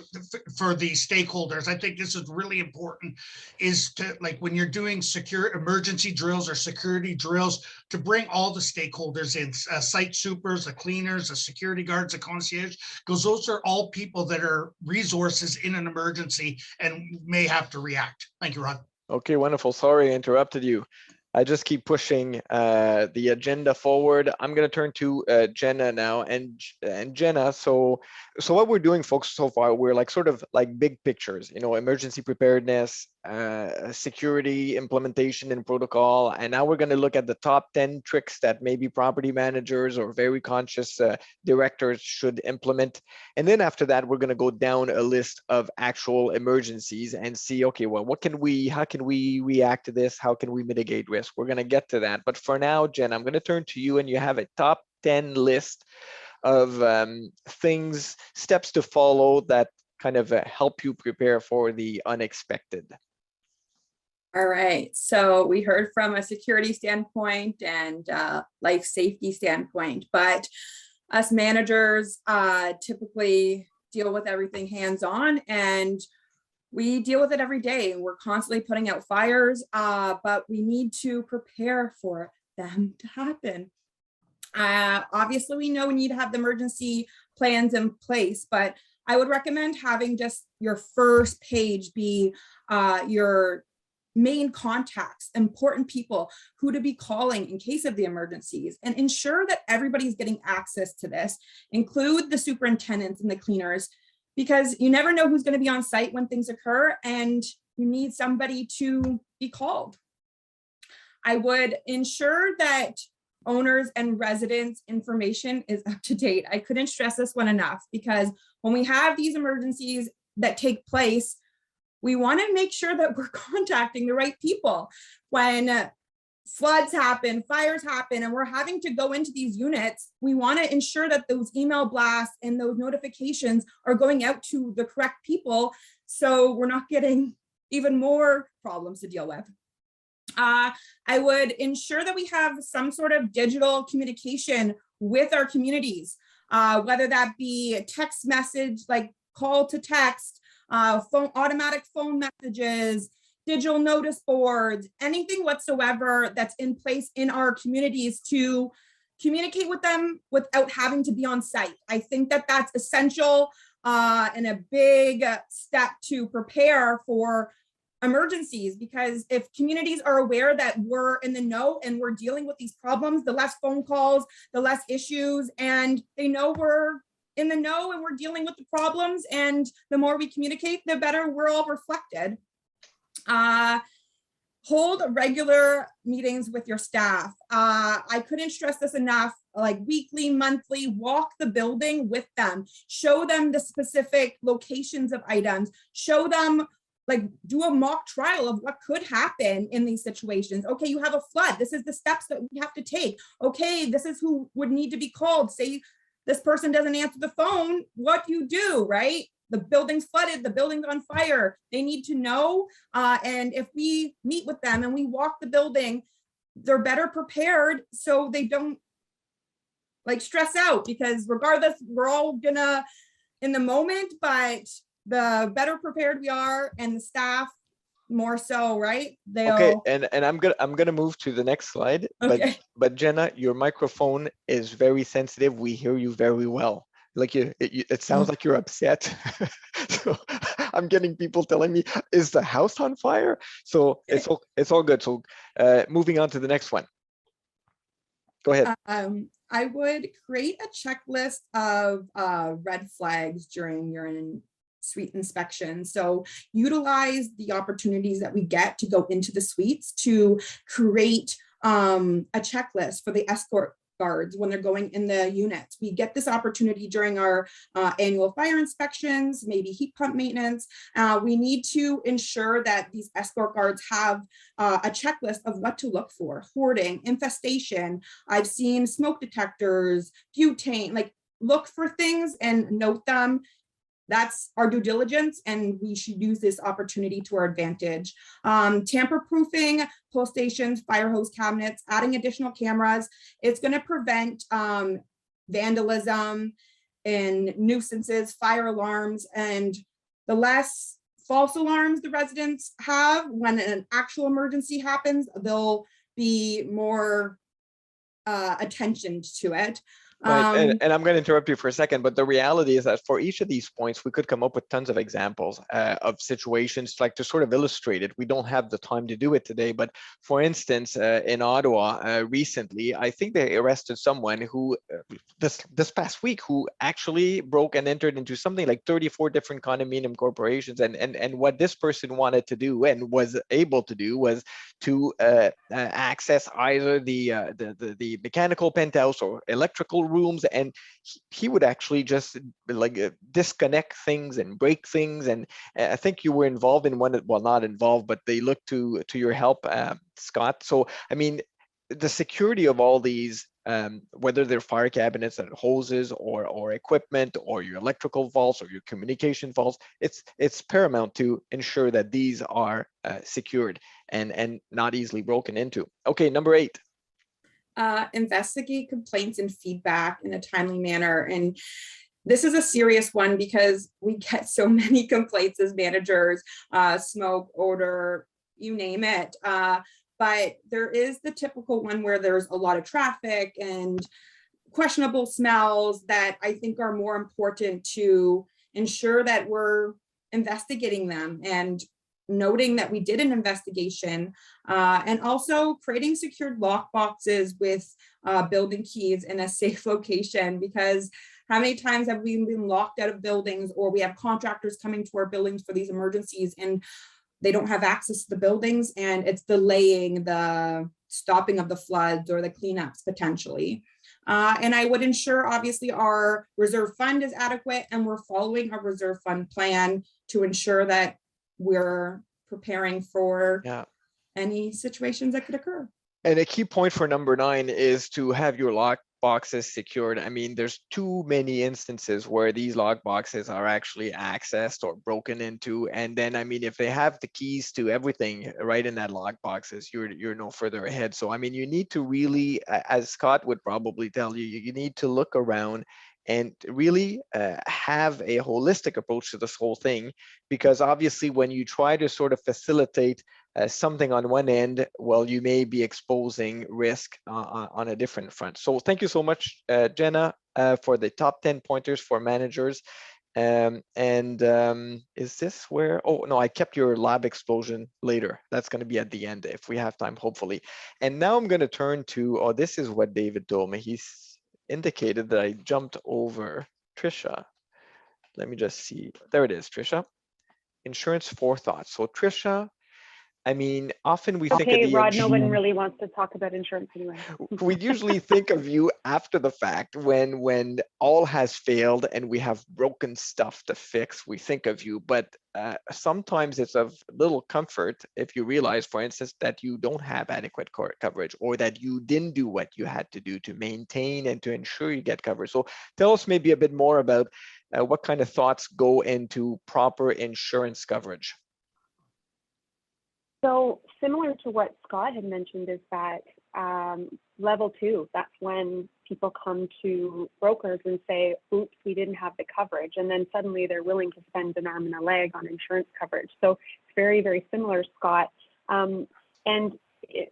for the stakeholders, I think this is really important, is to, like, when you're doing secure emergency drills or security drills, to bring all the stakeholders in, site supers, the cleaners, the security guards, the concierge, because those are all people that are resources in an emergency and may have to react. Thank you, Rod. Okay, wonderful. Sorry I interrupted you. I just keep pushing the agenda forward. I'm going to turn to Jenna now, and Jenna. So what we're doing, folks, so far, we're like sort of like big pictures, you know, emergency preparedness, security implementation and protocol, and now we're going to look at the top 10 tricks that maybe property managers or very conscious directors should implement. And then after that, we're going to go down a list of actual emergencies and see, okay, well, how can we react to this? How can we mitigate risk? We're going to get to that. But for now, Jen, I'm going to turn to you, and you have a top 10 list of things, steps to follow that kind of help you prepare for the unexpected. All right, so we heard from a security standpoint and life safety standpoint, but us managers typically deal with everything hands-on, and we deal with it every day. We're constantly putting out fires, but we need to prepare for them to happen. Obviously, we know we need to have the emergency plans in place, but I would recommend having just your first page be your main contacts, important people who to be calling in case of the emergencies, and ensure that everybody's getting access to this. Include the superintendents and the cleaners, because you never know who's going to be on site when things occur, and you need somebody to be called. I would ensure that owners and residents' information is up to date. I couldn't stress this one enough, because when we have these emergencies that take place, we want to make sure that we're contacting the right people. When floods happen, fires happen, and we're having to go into these units, we want to ensure that those email blasts and those notifications are going out to the correct people, so we're not getting even more problems to deal with. I would ensure that we have some sort of digital communication with our communities, whether that be a text message, like call to text, automatic phone messages, digital notice boards, anything whatsoever that's in place in our communities to communicate with them without having to be on site. I think that that's essential and a big step to prepare for emergencies, because if communities are aware that we're in the know and we're dealing with these problems, the less phone calls, the less issues, and they know we're in the know and we're dealing with the problems, and the more we communicate, the better we're all reflected. Hold regular meetings with your staff. I couldn't stress this enough, like weekly, monthly, walk the building with them, show them the specific locations of items, show them, like, do a mock trial of what could happen in these situations. Okay, you have a flood. This is the steps that we have to take. Okay, this is who would need to be called. Say this person doesn't answer the phone, what do you do, right? The building's flooded, the building's on fire. They need to know. And if we meet with them and we walk the building, they're better prepared so they don't like stress out, because regardless, we're all gonna in the moment, but the better prepared we are, and the staff more so, right? Okay, and I'm gonna move to the next slide. Okay. But Jenna, your microphone is very sensitive. We hear you very well. Like it sounds like you're upset. So I'm getting people telling me, "Is the house on fire?" So it's all good. So moving on to the next one. Go ahead. I would create a checklist of red flags during your suite inspection. So utilize the opportunities that we get to go into the suites to create a checklist for the escort guards when they're going in the units. We get this opportunity during our annual fire inspections, maybe heat pump maintenance. We need to ensure that these escort guards have a checklist of what to look for: hoarding, infestation. I've seen smoke detectors, butane, like look for things and note them. That's our due diligence, and we should use this opportunity to our advantage. Tamper-proofing pull stations, fire hose cabinets, adding additional cameras. It's going to prevent vandalism and nuisances, fire alarms, and the less false alarms the residents have when an actual emergency happens, there'll be more attention to it. Right. And I'm going to interrupt you for a second, but the reality is that for each of these points, we could come up with tons of examples of situations like to sort of illustrate it. We don't have the time to do it today, but for instance, in Ottawa recently, I think they arrested someone who this past week who actually broke and entered into something like 34 different condominium corporations. And what this person wanted to do and was able to do was to access either the mechanical penthouse or electrical rooms, and he would actually just like disconnect things and break things. And I think you were involved in one, well, not involved, but they looked to your help, Scott. So I mean, the security of all these, whether they're fire cabinets and hoses or equipment or your electrical vaults or your communication vaults, it's paramount to ensure that these are secured and not easily broken into. Okay, number 8. Investigate complaints and feedback in a timely manner. And this is a serious one because we get so many complaints as managers, smoke, odor, you name it. But there is the typical one where there's a lot of traffic and questionable smells that I think are more important to ensure that we're investigating them and noting that we did an investigation, and also creating secured lock boxes with building keys in a safe location. Because how many times have we been locked out of buildings, or we have contractors coming to our buildings for these emergencies and they don't have access to the buildings, and it's delaying the stopping of the floods or the cleanups potentially. And I would ensure obviously our reserve fund is adequate and we're following our reserve fund plan to ensure that we're preparing for any situations that could occur. And a key point for number 9 is to have your lock boxes secured. I mean, there's too many instances where these lock boxes are actually accessed or broken into. And then, I mean, if they have the keys to everything right in that lock boxes, you're no further ahead. So, I mean, you need to really, as Scott would probably tell you, you need to look around and really have a holistic approach to this whole thing, because obviously when you try to sort of facilitate something on one end, well, you may be exposing risk on a different front. So thank you so much, Jenna, for the top 10 pointers for managers. Is this where, oh no, I kept your lab explosion later. That's going to be at the end if we have time, hopefully. And now I'm going to turn to, oh, this is what David told me. He's indicated that I jumped over Trisha. Let me just see. There it is, Trisha. Insurance forethought. So Trisha, I mean, often we think of the Rod, no one really wants to talk about insurance anyway. we usually think of you after the fact when all has failed and we have broken stuff to fix. We think of you, but sometimes it's of little comfort if you realize, for instance, that you don't have adequate coverage, or that you didn't do what you had to do to maintain and to ensure you get coverage. So tell us maybe a bit more about what kind of thoughts go into proper insurance coverage. So similar to what Scott had mentioned is that level 2, that's when people come to brokers and say, oops, we didn't have the coverage. And then suddenly they're willing to spend an arm and a leg on insurance coverage. So it's very, very similar, Scott.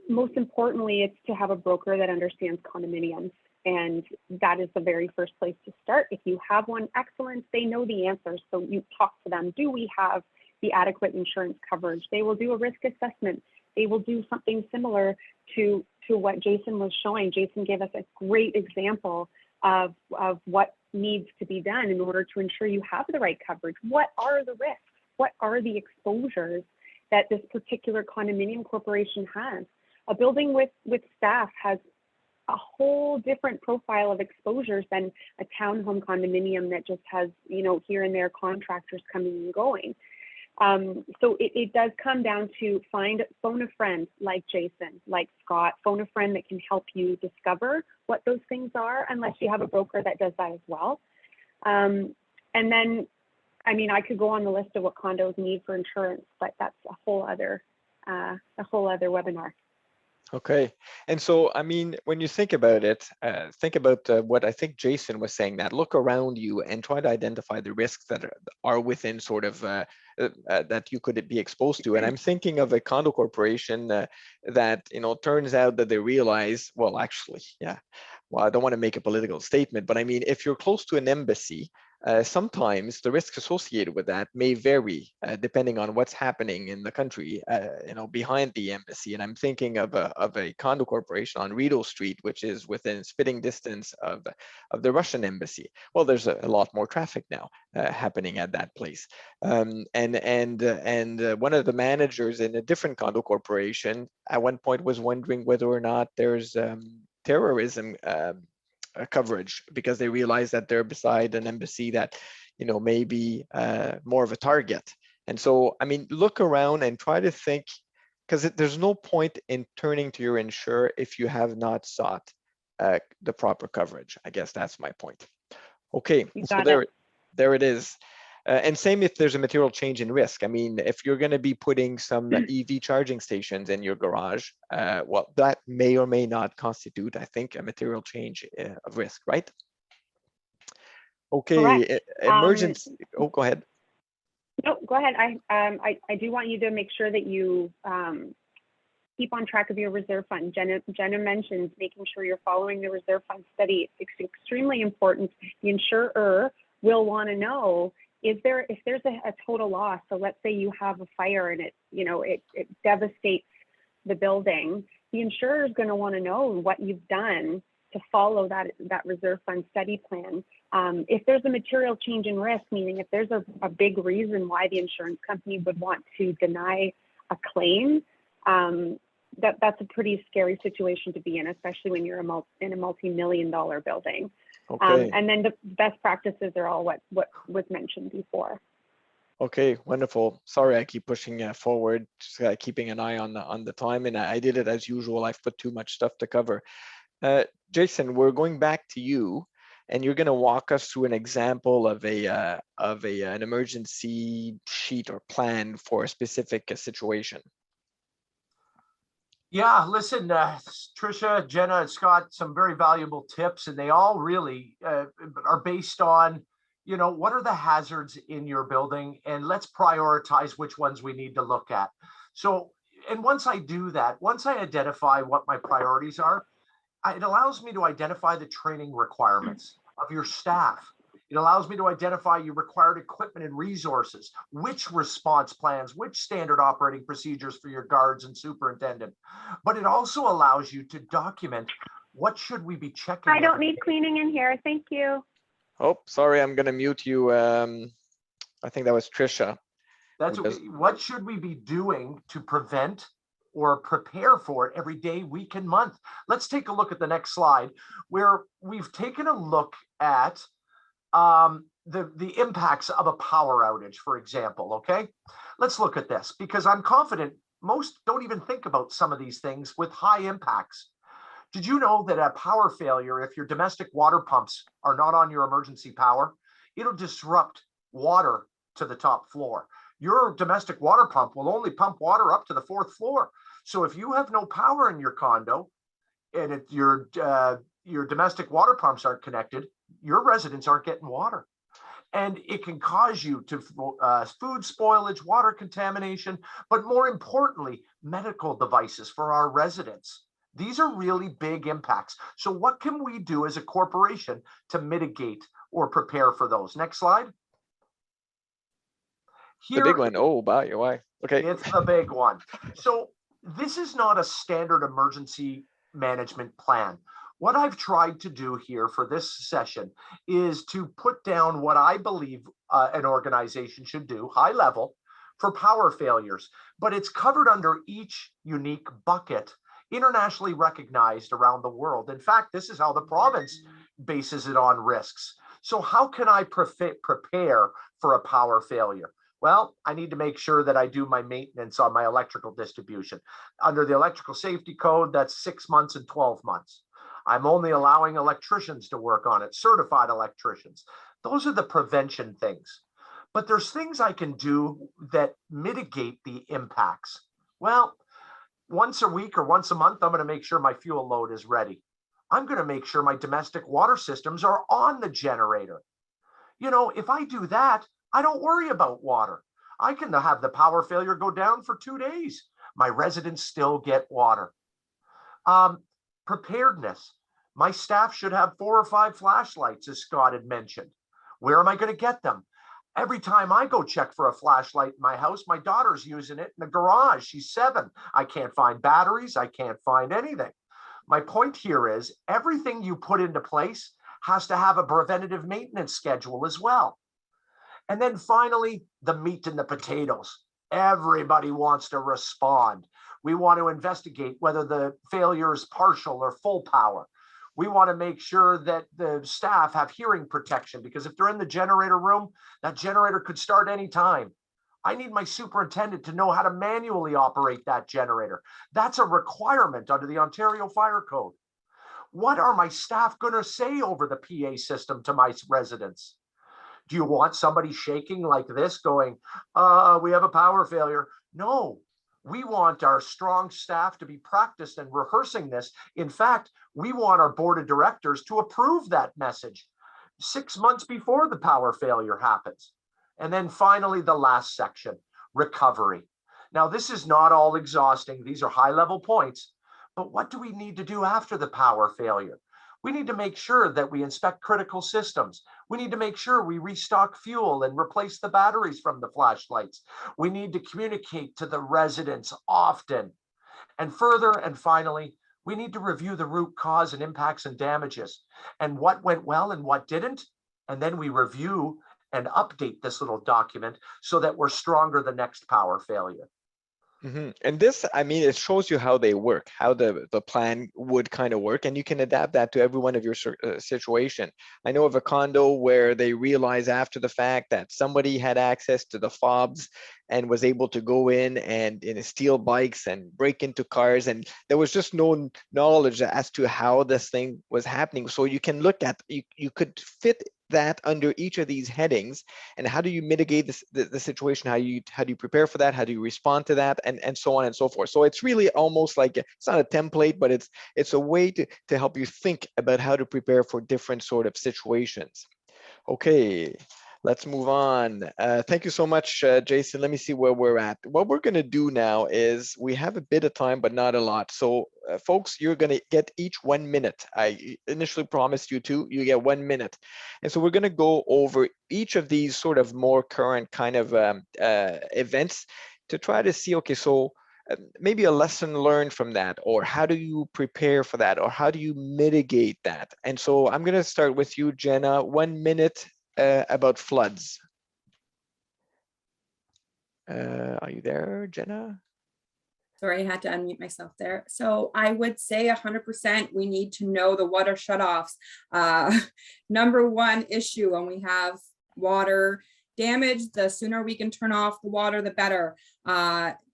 Most importantly, it's to have a broker that understands condominiums. And that is the very first place to start. If you have one, excellent, they know the answers. So you talk to them. Do we have the adequate insurance coverage? They will do a risk assessment. They will do something similar to to what Jason was showing. Jason gave us a great example of what needs to be done in order to ensure you have the right coverage. What are the risks? What are the exposures that this particular condominium corporation has? A building with staff has a whole different profile of exposures than a townhome condominium that just has, you know, here and there contractors coming and going. So it does come down to phone a friend like Jason, like Scott, phone a friend that can help you discover what those things are, unless you have a broker that does that as well. And then, I mean, I could go on the list of what condos need for insurance, but that's a whole other webinar. Okay. And so, I mean, when you think about it, think about what I think Jason was saying, that look around you and try to identify the risks that are within sort of that you could be exposed to. And I'm thinking of a condo corporation that, you know, turns out that they realize, well, actually, yeah, well, I don't want to make a political statement, but I mean, if you're close to an embassy, sometimes the risks associated with that may vary depending on what's happening in the country, you know, behind the embassy. And I'm thinking of a condo corporation on Rideau Street, which is within spitting distance of the Russian embassy. Well, there's a lot more traffic now happening at that place. And one of the managers in a different condo corporation at one point was wondering whether or not there's terrorism coverage, because they realize that they're beside an embassy that, you know, may be more of a target. And so, I mean, look around and try to think, because there's no point in turning to your insurer if you have not sought the proper coverage. I guess that's my point. Okay, so there it is. And same if there's a material change in risk. I mean, if you're going to be putting some EV charging stations in your garage, well, that may or may not constitute, I think, a material change of risk, right? Okay, emergency. Oh, go ahead. No, go ahead. I do want you to make sure that you keep on track of your reserve fund. Jenna mentioned making sure you're following the reserve fund study. It's extremely important. The insurer will want to know, if there's a total loss. So let's say you have a fire and it devastates the building. The insurer is going to want to know what you've done to follow that reserve fund study plan. If there's a material change in risk, meaning if there's a big reason why the insurance company would want to deny a claim, that's a pretty scary situation to be in, especially when you're in a multi-million-dollar building. Okay. And then the best practices are all what was mentioned before. Okay, wonderful. Sorry, I keep pushing forward, just keeping an eye on the time, and I did it as usual. I've put too much stuff to cover. Jason, we're going back to you, and you're going to walk us through an example of an emergency sheet or plan for a specific situation. Yeah, listen, Tricia, Jenna, and Scott, some very valuable tips, and they all really are based on, you know, what are the hazards in your building, and let's prioritize which ones we need to look at. So, and once I do that, once I identify what my priorities are, it allows me to identify the training requirements of your staff. It allows me to identify your required equipment and resources, which response plans, which standard operating procedures for your guards and superintendent. But it also allows you to document, what should we be checking? I don't need cleaning in here. Thank you. Oh, sorry, I'm going to mute you. I think that was Tricia. That's okay. What should we be doing to prevent or prepare for it every day, week, and month? Let's take a look at the next slide, where we've taken a look at the impacts of a power outage, for example. Okay, let's look at this, because I'm confident most don't even think about some of these things with high impacts. Did you know that a power failure, if your domestic water pumps are not on your emergency power, it'll disrupt water to the top floor? Your domestic water pump will only pump water up to the 4th floor. So if you have no power in your condo and your domestic water pumps aren't connected, your residents aren't getting water. And it can cause you to food spoilage, water contamination, but more importantly, medical devices for our residents. These are really big impacts. So what can we do as a corporation to mitigate or prepare for those? Next slide. The big one. Oh, why? Okay. It's the big one. So this is not a standard emergency management plan. What I've tried to do here for this session is to put down what I believe an organization should do, high level, for power failures, but it's covered under each unique bucket, internationally recognized around the world. In fact, this is how the province bases it on risks. So how can I prepare for a power failure? Well, I need to make sure that I do my maintenance on my electrical distribution. Under the electrical safety code, that's 6 months and 12 months. I'm only allowing electricians to work on it, certified electricians. Those are the prevention things. But there's things I can do that mitigate the impacts. Well, once a week or once a month, I'm going to make sure my fuel load is ready. I'm going to make sure my domestic water systems are on the generator. You know, if I do that, I don't worry about water. I can have the power failure go down for 2 days. My residents still get water. Preparedness. My staff should have 4 or 5 flashlights, as Scott had mentioned. Where am I going to get them? Every time I go check for a flashlight in my house, my daughter's using it in the garage. She's 7. I can't find batteries. I can't find anything. My point here is everything you put into place has to have a preventative maintenance schedule as well. And then finally, the meat and the potatoes. Everybody wants to respond. We want to investigate whether the failure is partial or full power. We want to make sure that the staff have hearing protection, because if they're in the generator room, that generator could start anytime. I need my superintendent to know how to manually operate that generator. That's a requirement under the Ontario Fire Code. What are my staff going to say over the PA system to my residents? Do you want somebody shaking like this going, we have a power failure? No. We want our strong staff to be practiced and rehearsing this. In fact, we want our board of directors to approve that message 6 months before the power failure happens. And then finally, the last section, recovery. Now, this is not all exhausting. These are high-level points, but what do we need to do after the power failure? We need to make sure that we inspect critical systems. We need to make sure we restock fuel and replace the batteries from the flashlights. We need to communicate to the residents often. And further and finally, we need to review the root cause and impacts and damages and what went well and what didn't. And then we review and update this little document so that we're stronger the next power failure. And this, I mean, it shows you how they work, how the plan would kind of work, and you can adapt that to every one of your situation. I know of a condo where they realize after the fact that somebody had access to the fobs and was able to go in and steal bikes and break into cars, and there was just no knowledge as to how this thing was happening. So you can look at, you could fit that under each of these headings, and how do you mitigate this, the situation, how do you prepare for that, how do you respond to that, and so on and so forth. So it's really almost like, it's not a template, but it's a way to help you think about how to prepare for different sort of situations. Okay, let's move on. Thank you so much, Jason. Let me see where we're at. What we're going to do now is we have a bit of time, but not a lot. So folks, you're going to get each 1 minute. I initially promised you 2, you get 1 minute. And so we're going to go over each of these sort of more current kind of events to try to see, okay, so maybe a lesson learned from that, or how do you prepare for that, or how do you mitigate that? And so I'm going to start with you, Jenna. 1 minute about floods. Are you there, Jenna? Sorry, I had to unmute myself there. So I would say 100% we need to know the water shutoffs. Number 1 issue when we have water damage, the sooner we can turn off the water, the better.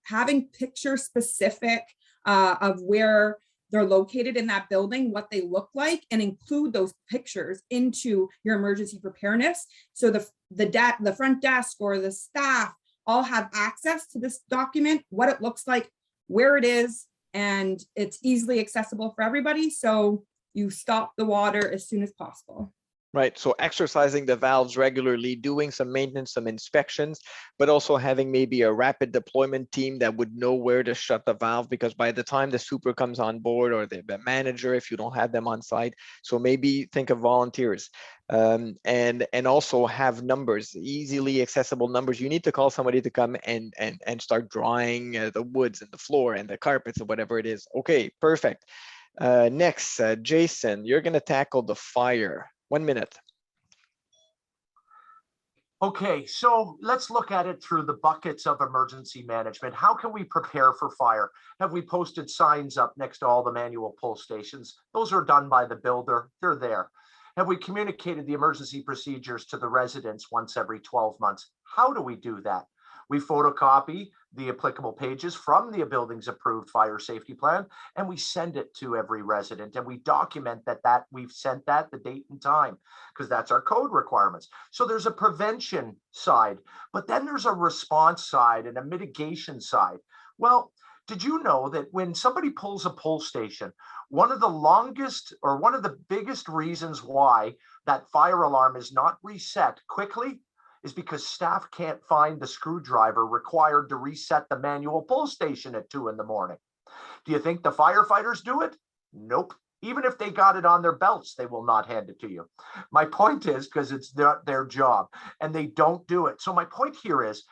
Having picture specific of where they're located in that building, what they look like, and include those pictures into your emergency preparedness. So the front desk or the staff all have access to this document, what it looks like, where it is, and it's easily accessible for everybody. So you stop the water as soon as possible. Right, so exercising the valves regularly, doing some maintenance, some inspections, but also having maybe a rapid deployment team that would know where to shut the valve, because by the time the super comes on board, or the manager, if you don't have them on site, so maybe think of volunteers, and also have numbers, easily accessible numbers. You need to call somebody to come and start drying the woods and the floor and the carpets or whatever it is. Okay, perfect. Next, Jason, you're gonna tackle the fire. 1 minute. Okay, so let's look at it through the buckets of emergency management. How can we prepare for fire? Have we posted signs up next to all the manual pull stations? Those are done by the builder, they're there. Have we communicated the emergency procedures to the residents once every 12 months? How do we do that? We photocopy the applicable pages from the building's approved fire safety plan, and we send it to every resident, and we document that we've sent that, the date and time, because that's our code requirements. So there's a prevention side, but then there's a response side and a mitigation side. Well, did you know that when somebody pulls a pull station, one of the longest or one of the biggest reasons why that fire alarm is not reset quickly is because staff can't find the screwdriver required to reset the manual pull station at 2 in the morning. Do you think the firefighters do it? Nope. Even if they got it on their belts, they will not hand it to you. My point is, because it's their job and they don't do it. So my point here is,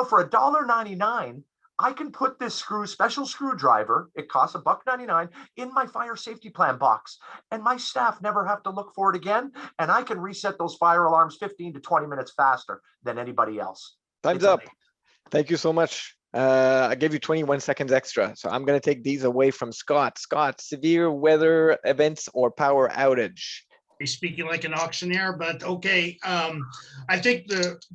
for $1.99, I can put this special screwdriver, it costs $1.99, in my fire safety plan box, and my staff never have to look for it again, and I can reset those fire alarms 15 to 20 minutes faster than anybody else. Time's It's up. amazing. Thank you so much. I gave you 21 seconds extra, so I'm going to take these away from Scott. Scott, severe weather events or power outage? He's speaking like an auctioneer, but okay. I think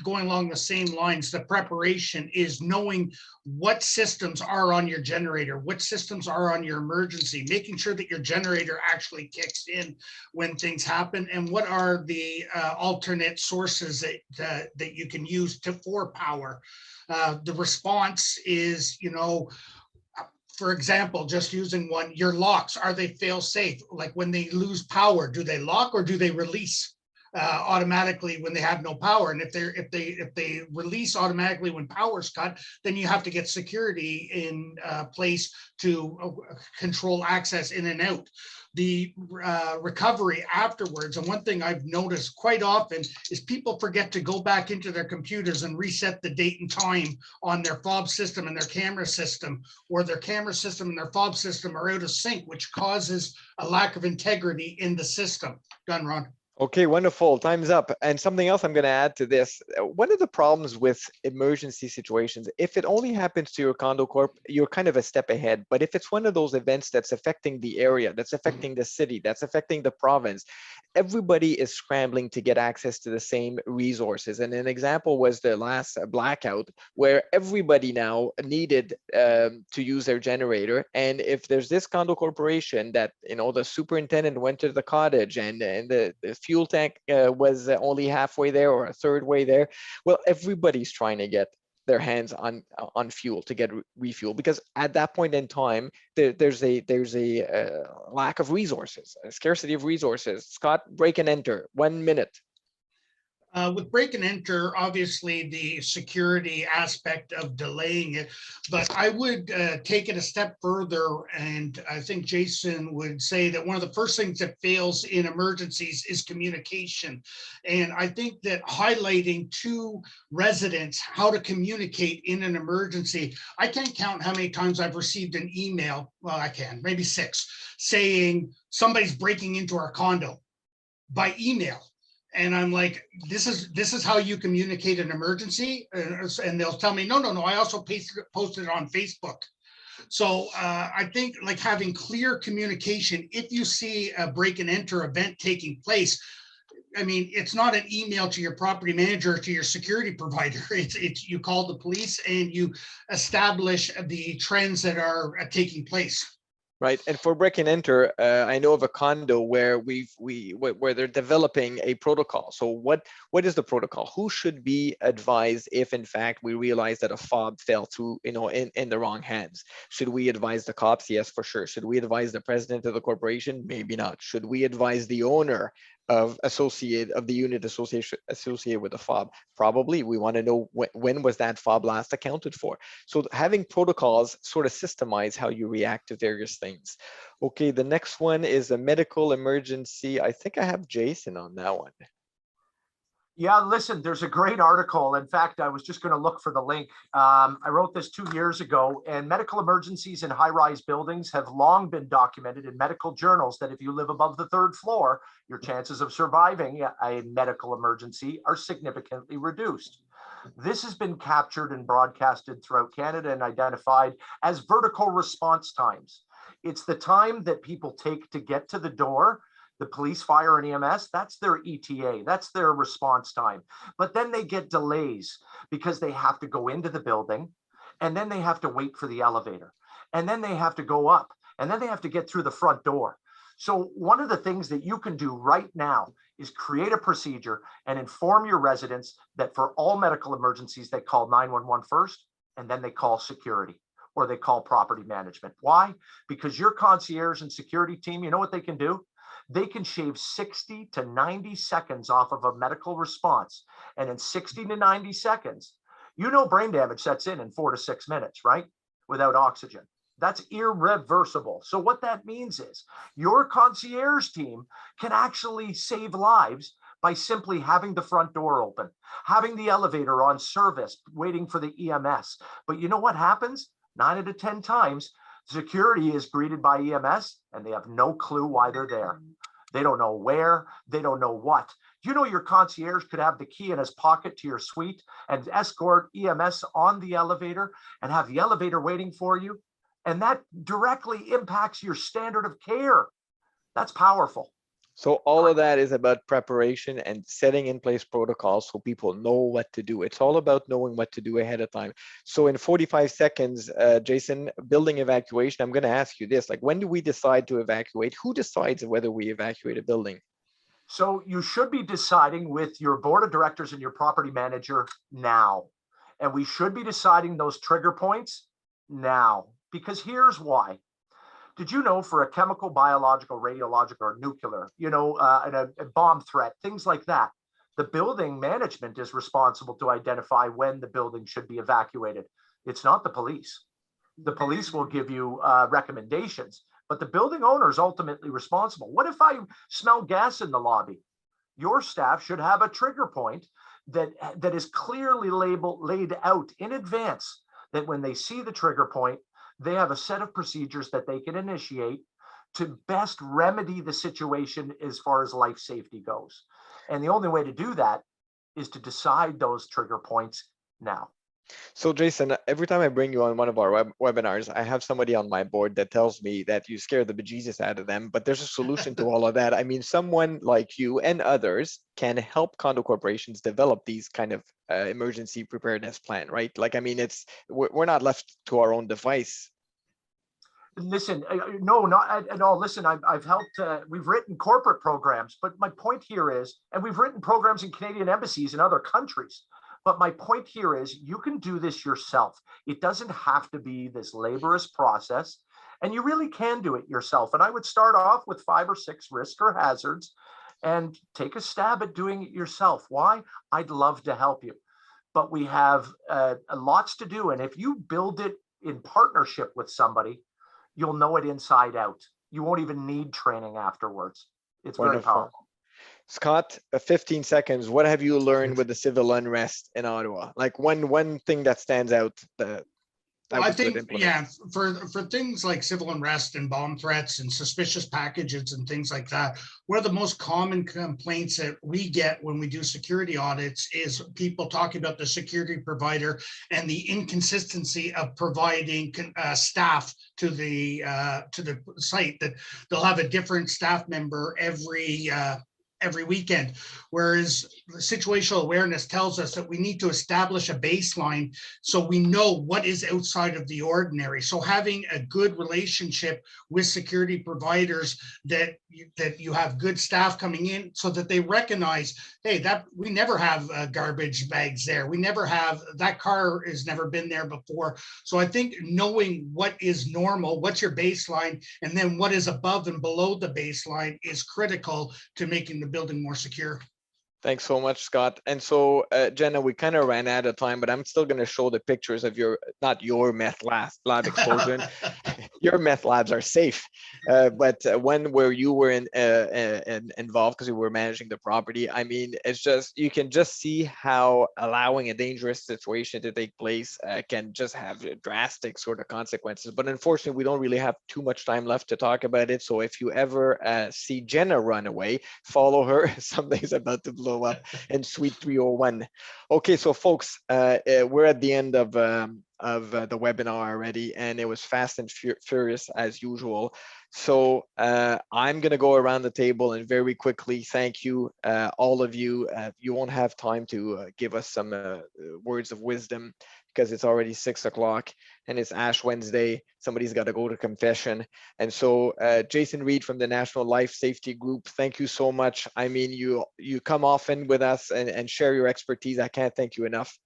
going along the same lines, the preparation is knowing what systems are on your generator, what systems are on your emergency, making sure that your generator actually kicks in when things happen, and what are the alternate sources that you can use for power. The response is, for example, just using one, your locks, are they fail safe? Like when they lose power, do they lock or do they release automatically when they have no power? And if they release automatically when power's cut, then you have to get security in place to control access in and out. The recovery afterwards, and one thing I've noticed quite often is people forget to go back into their computers and reset the date and time on their fob system and their camera system, or their camera system and their fob system are out of sync, which causes a lack of integrity in the system. Done, Ron. Okay, wonderful. Time's up. And something else I'm going to add to this. One of the problems with emergency situations, if it only happens to your condo corp, you're kind of a step ahead. But if it's one of those events that's affecting the area, that's affecting the city, that's affecting the province, everybody is scrambling to get access to the same resources. And an example was the last blackout, where everybody now needed to use their generator. And if there's this condo corporation that, the superintendent went to the cottage and the fuel tank was only halfway there or a third way there, well, everybody's trying to get their hands on fuel to get refuel, because at that point in time there's a lack of resources, a scarcity of resources. Scott, break and enter, 1 minute. With break and enter, obviously the security aspect of delaying it, but I would take it a step further, and I think Jason would say that one of the first things that fails in emergencies is communication. And I think that highlighting to residents how to communicate in an emergency, I can't count how many times I've received an email, well, I can, maybe 6, saying somebody's breaking into our condo by email. And I'm like, this is how you communicate an emergency? And they'll tell me, no, I also posted it on Facebook. So I think like having clear communication, if you see a break and enter event taking place, I mean, it's not an email to your property manager, to your security provider. It's you call the police and you establish the trends that are taking place. Right, and for break and enter, I know of a condo where where they're developing a protocol. So what is the protocol? Who should be advised if, in fact, we realize that a fob fell through, in the wrong hands? Should we advise the cops? Yes, for sure. Should we advise the president of the corporation? Maybe not. Should we advise the owner of the unit associated with the fob? Probably. We want to know when was that fob last accounted for. So having protocols sort of systemize how you react to various things. Okay, the next one is a medical emergency. I think I have Jason on that one. Yeah, listen, there's a great article. In fact, I was just going to look for the link. I wrote this 2 years ago, and medical emergencies in high-rise buildings have long been documented in medical journals that if you live above the 3rd floor, your chances of surviving a medical emergency are significantly reduced. This has been captured and broadcasted throughout Canada and identified as vertical response times. It's the time that people take to get to the door. The police, fire, and EMS, that's their ETA, that's their response time. But then they get delays because they have to go into the building, and then they have to wait for the elevator, and then they have to go up, and then they have to get through the front door. So one of the things that you can do right now is create a procedure and inform your residents that for all medical emergencies, they call 911 first, and then they call security, or they call property management. Why? Because your concierge and security team, you know what they can do? They can shave 60 to 90 seconds off of a medical response. And in 60 to 90 seconds, you know, brain damage sets in 4 to 6 minutes, right? Without oxygen. That's irreversible. So what that means is your concierge team can actually save lives by simply having the front door open, having the elevator on service, waiting for the EMS. But you know what happens? 9 out of 10 times, security is greeted by EMS and they have no clue why they're there. They don't know where, they don't know what. You know, your concierge could have the key in his pocket to your suite and escort EMS on the elevator and have the elevator waiting for you. And that directly impacts your standard of care. That's powerful. So all of that is about preparation and setting in place protocols so people know what to do. It's all about knowing what to do ahead of time. So in 45 seconds, Jason, building evacuation, I'm going to ask you this, like, when do we decide to evacuate? Who decides whether we evacuate a building? So you should be deciding with your board of directors and your property manager now. And we should be deciding those trigger points now, because here's why. Did you know for a chemical, biological, radiological, or nuclear, you know, a bomb threat, things like that, the building management is responsible to identify when the building should be evacuated. It's not the police. The police will give you recommendations, but the building owner is ultimately responsible. What if I smell gas in the lobby? Your staff should have a trigger point that is clearly laid out in advance, that when they see the trigger point, they have a set of procedures that they can initiate to best remedy the situation as far as life safety goes. And the only way to do that is to decide those trigger points now. So Jason, every time I bring you on one of our webinars, I have somebody on my board that tells me that you scare the bejesus out of them, but there's a solution to all of that. I mean, someone like you and others can help condo corporations develop these kind of emergency preparedness plan, right? Like, I mean, we're not left to our own device. Listen, no, not at all. Listen, I've helped, we've written corporate programs, but my point here is, and we've written programs in Canadian embassies in other countries. But my point here is you can do this yourself. It doesn't have to be this laborious process, and you really can do it yourself. And I would start off with 5 or 6 risks or hazards and take a stab at doing it yourself. Why? I'd love to help you. But we have lots to do. And if you build it in partnership with somebody, you'll know it inside out. You won't even need training afterwards. It's very powerful. Scott, 15 seconds. What have you learned with the civil unrest in Ottawa? Like one thing that stands out that I think, yeah, for things like civil unrest and bomb threats and suspicious packages and things like that, one of the most common complaints that we get when we do security audits is people talking about the security provider and the inconsistency of providing staff to the site, that they'll have a different staff member every weekend, whereas situational awareness tells us that we need to establish a baseline so we know what is outside of the ordinary. So having a good relationship with security providers, that you have good staff coming in so that they recognize, hey, that we never have garbage bags there. We never have, that car has never been there before. So I think knowing what is normal, what's your baseline, and then what is above and below the baseline is critical to making the building more secure. Thanks so much, Scott. And so, Jenna, we kind of ran out of time, but I'm still going to show the pictures of not your meth lab explosion. Your meth labs are safe, but when where you were involved because you were managing the property, I mean, it's just, you can just see how allowing a dangerous situation to take place can just have drastic sort of consequences. But unfortunately, we don't really have too much time left to talk about it. So if you ever see Jenna run away, follow her. Something's about to blow up in Suite 301. Okay, so folks, we're at the end of the webinar already, and it was fast and furious as usual. So I'm going to go around the table and very quickly thank you, all of you. You won't have time to give us some words of wisdom because it's already 6 o'clock and it's Ash Wednesday. Somebody's got to go to confession. And so Jason Reed from the National Life Safety Group, thank you so much. I mean, you come often with us and share your expertise. I can't thank you enough.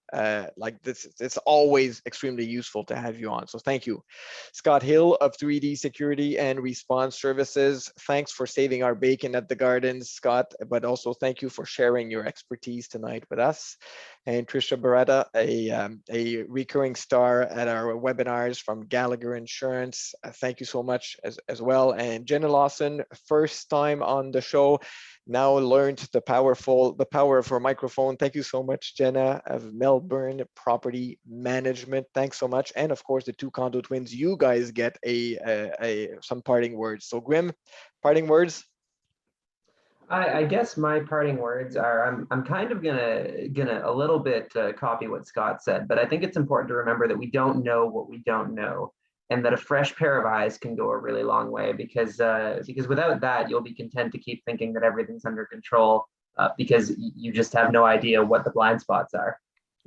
Like this, it's always extremely useful to have you on. So thank you. Scott Hill of 3D Security and Response Services. Thanks for saving our bacon at the gardens, Scott, but also thank you for sharing your expertise tonight with us. And Trisha Beretta, a recurring star at our webinars from Gallagher Insurance. Thank you so much as well. And Jenna Lawson, first time on the show, now learned the power of her microphone. Thank you so much, Jenna of Melbourne Property Management. Thanks so much. And of course, the two condo twins, you guys get some parting words. So Grim, parting words. I guess my parting words are I'm kind of gonna a little bit copy what Scott said, but I think it's important to remember that we don't know what we don't know, and that a fresh pair of eyes can go a really long way, because without that, you'll be content to keep thinking that everything's under control because you just have no idea what the blind spots are.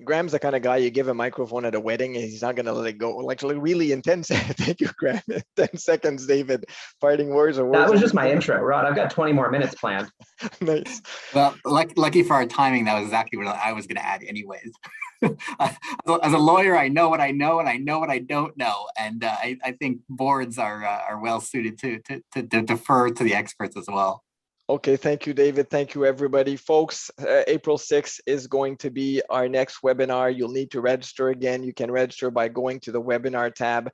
Graham's the kind of guy you give a microphone at a wedding and he's not going to let it go. Like really intense. Thank you, Graham. 10 seconds, David. Parting words or words. That was just my intro, Rod. I've got 20 more minutes planned. Nice. Well, lucky for our timing, that was exactly what I was going to add anyways. As a lawyer, I know what I know and I know what I don't know. And I think boards are well suited to defer to the experts as well. Okay, thank you, David. Thank you, everybody. Folks, April 6th is going to be our next webinar. You'll need to register again. You can register by going to the webinar tab.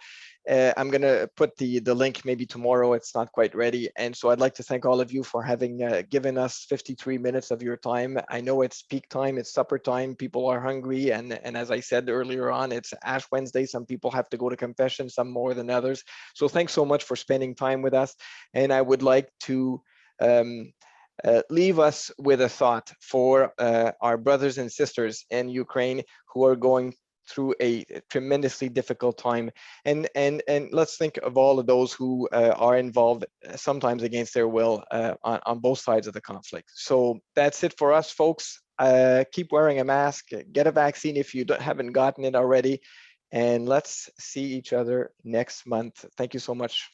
I'm going to put the link maybe tomorrow. It's not quite ready. And so I'd like to thank all of you for having given us 53 minutes of your time. I know it's peak time, it's supper time. People are hungry. And as I said earlier on, it's Ash Wednesday. Some people have to go to confession, some more than others. So thanks so much for spending time with us. And I would like to leave us with a thought for our brothers and sisters in Ukraine who are going through a tremendously difficult time, and let's think of all of those who are involved sometimes against their will on both sides of the conflict. So that's it for us, folks. Keep wearing a mask, get a vaccine if you haven't gotten it already, and let's see each other next month. Thank you so much.